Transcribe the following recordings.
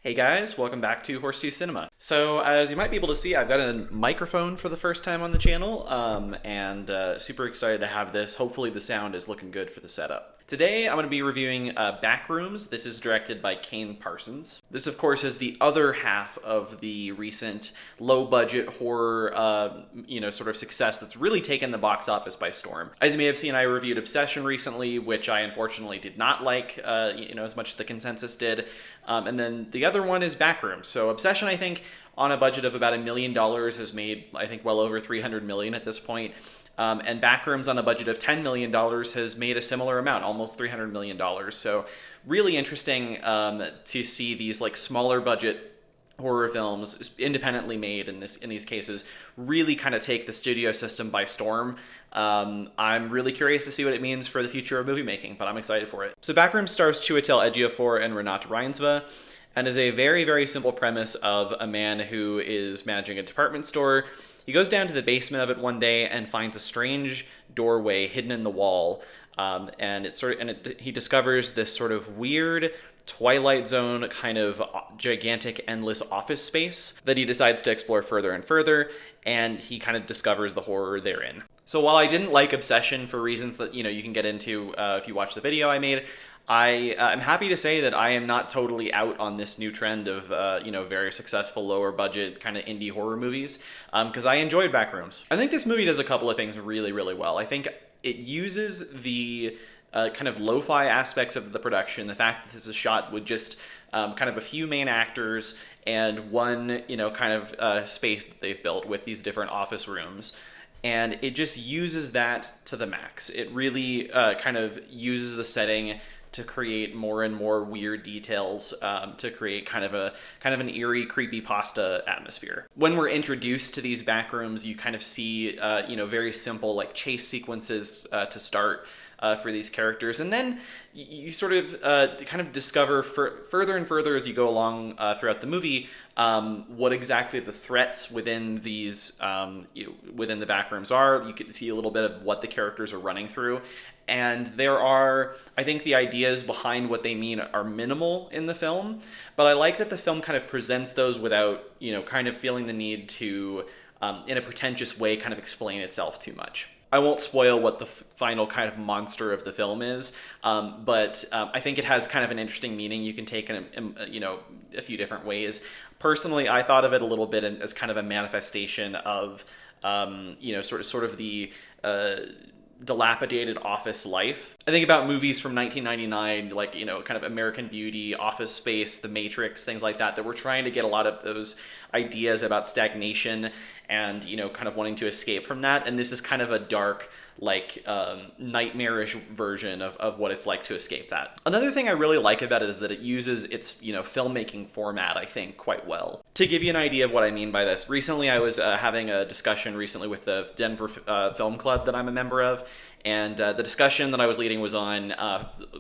Hey guys, welcome back to Horse 2 Cinema. So, as you might be able to see, I've got a microphone for the first time on the channel, and super excited to have this. Hopefully the sound is looking good for the setup. Today, I'm going to be reviewing Backrooms. This is directed by Kane Parsons. This, of course, is the other half of the recent low-budget horror, sort of success that's really taken the box office by storm. As you may have seen, I reviewed Obsession recently, which I unfortunately did not like, as much as the consensus did. And then the other one is Backrooms. So Obsession, I think, on a budget of about $1 million has made, I think, well over $300 million at this point. And Backrooms on a budget of $10 million has made a similar amount, almost $300 million. So really interesting to see these like smaller budget horror films, independently made in these cases, really kind of take the studio system by storm. I'm really curious to see what it means for the future of movie making, but I'm excited for it. So Backrooms stars Chiwetel Ejiofor and Renate Reinsve, and is a very, very simple premise of a man who is managing a department store. He goes down to the basement of it one day and finds a strange doorway hidden in the wall, and he discovers this sort of weird Twilight Zone kind of gigantic endless office space that he decides to explore further and further, and he kind of discovers the horror therein. So while I didn't like Obsession for reasons that you can get into if you watch the video I made, I'm happy to say that I am not totally out on this new trend of very successful lower budget kind of indie horror movies, because I enjoyed Backrooms. I think this movie does a couple of things really, really well. I think it uses the kind of lo-fi aspects of the production, the fact that this is shot with just kind of a few main actors and one kind of space that they've built with these different office rooms. And it just uses that to the max. It really kind of uses the setting to create more and more weird details, to create kind of an eerie, creepypasta atmosphere. When we're introduced to these back rooms, you kind of see very simple like chase sequences to start for these characters, and then you sort of kind of discover further and further as you go along throughout the movie what exactly the threats within these within the back rooms are. You can see a little bit of what the characters are running through, and there are, I think, the ideas behind what they mean are minimal in the film, but I like that the film kind of presents those without kind of feeling the need to in a pretentious way kind of explain itself too much. I won't spoil what the final kind of monster of the film is, but I think it has kind of an interesting meaning you can take in a few different ways. Personally, I thought of it a little bit as kind of a manifestation of sort of the dilapidated office life. I think about movies from 1999, like, kind of American Beauty, Office Space, The Matrix, things like that were trying to get a lot of those ideas about stagnation and, kind of wanting to escape from that. And this is kind of a dark, like, nightmarish version of what it's like to escape that. Another thing I really like about it is that it uses its, filmmaking format, I think, quite well. To give you an idea of what I mean by this, recently I was having a discussion recently with the Denver Film Club that I'm a member of, and the discussion that I was leading was on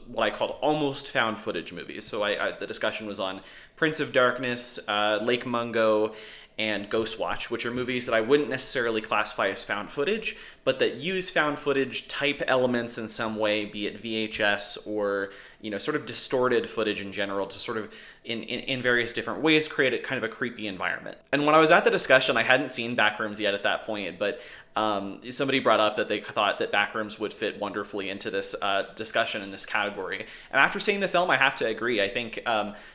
what I called almost found footage movies. So the discussion was on Prince of Darkness, Lake Mungo, and Ghostwatch, which are movies that I wouldn't necessarily classify as found footage, but that use found footage type elements in some way, be it VHS or sort of distorted footage in general, to sort of in various different ways create a kind of a creepy environment. And when I was at the discussion, I hadn't seen Backrooms yet at that point, but somebody brought up that they thought that Backrooms would fit wonderfully into this discussion in this category. And after seeing the film, I have to agree. I think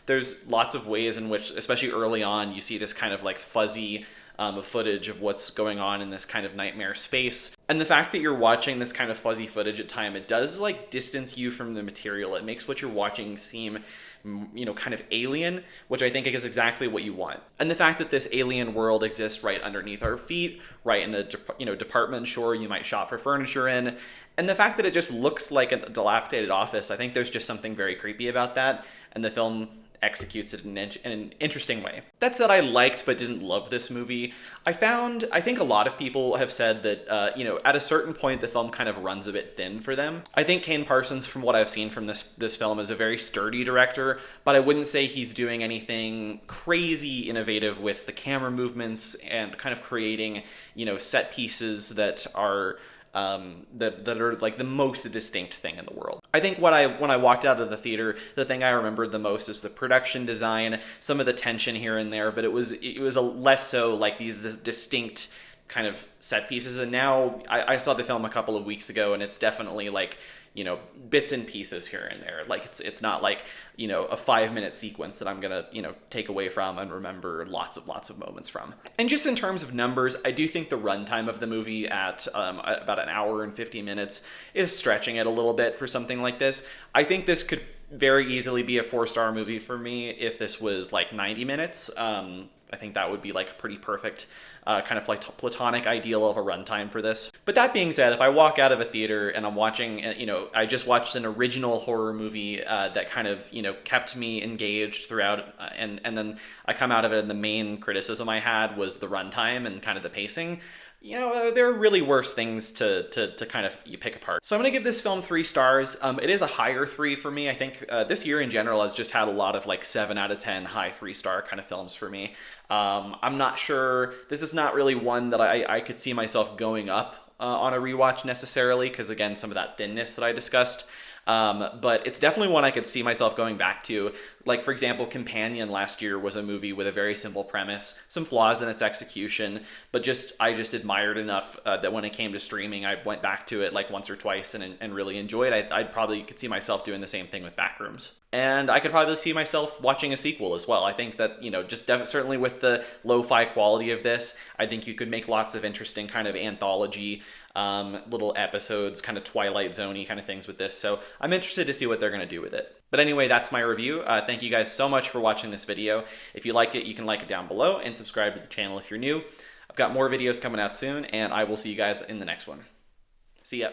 there's lots of ways in which, especially early on, you see this kind of like fuzzy footage of what's going on in this kind of nightmare space. And the fact that you're watching this kind of fuzzy footage at time, it does like distance you from the material. It makes what you're watching seem kind of alien, which I think is exactly what you want. And the fact that this alien world exists right underneath our feet, right in the department store you might shop for furniture in, and the fact that it just looks like a dilapidated office, I think there's just something very creepy about that, and the film executes it in an interesting way. That said, I liked but didn't love this movie. I think a lot of people have said that, at a certain point the film kind of runs a bit thin for them. I think Kane Parsons, from what I've seen from this film, is a very sturdy director, but I wouldn't say he's doing anything crazy innovative with the camera movements and kind of creating, set pieces that are that are like the most distinct thing in the world. I think when I walked out of the theater, the thing I remembered the most is the production design, some of the tension here and there, but it was a less so like these distinct kind of set pieces. And now I saw the film a couple of weeks ago, and it's definitely like, you know, bits and pieces here and there. Like it's not like, you know, a 5-minute sequence that I'm gonna, you know, take away from and remember lots of moments from. And just in terms of numbers, I do think the runtime of the movie at about an hour and 50 minutes is stretching it a little bit for something like this. I think this could very easily be a 4-star movie for me if this was like 90 minutes. I think that would be like a pretty perfect kind of platonic ideal of a runtime for this. But that being said, if I walk out of a theater and I'm watching, you know, I just watched an original horror movie that kind of, you know, kept me engaged throughout, and then I come out of it and the main criticism I had was the runtime and kind of the pacing, you know, there are really worse things to kind of pick apart. So I'm going to give this film 3 stars. It is a higher 3 for me. I think this year in general has just had a lot of like 7 out of 10 high 3-star kind of films for me. I'm not sure, this is not really one that I could see myself going up on a rewatch necessarily, because again, some of that thinness that I discussed. But it's definitely one I could see myself going back to. Like, for example, Companion last year was a movie with a very simple premise, some flaws in its execution, but I just admired enough that when it came to streaming, I went back to it like once or twice and really enjoyed it. I probably could see myself doing the same thing with Backrooms. And I could probably see myself watching a sequel as well. I think that, you know, just certainly with the lo-fi quality of this, I think you could make lots of interesting kind of anthology little episodes, kind of Twilight Zone-y kind of things with this. So I'm interested to see what they're going to do with it. But anyway, that's my review. Thank you guys so much for watching this video. If you like it, you can like it down below and subscribe to the channel if you're new. I've got more videos coming out soon, and I will see you guys in the next one. See ya.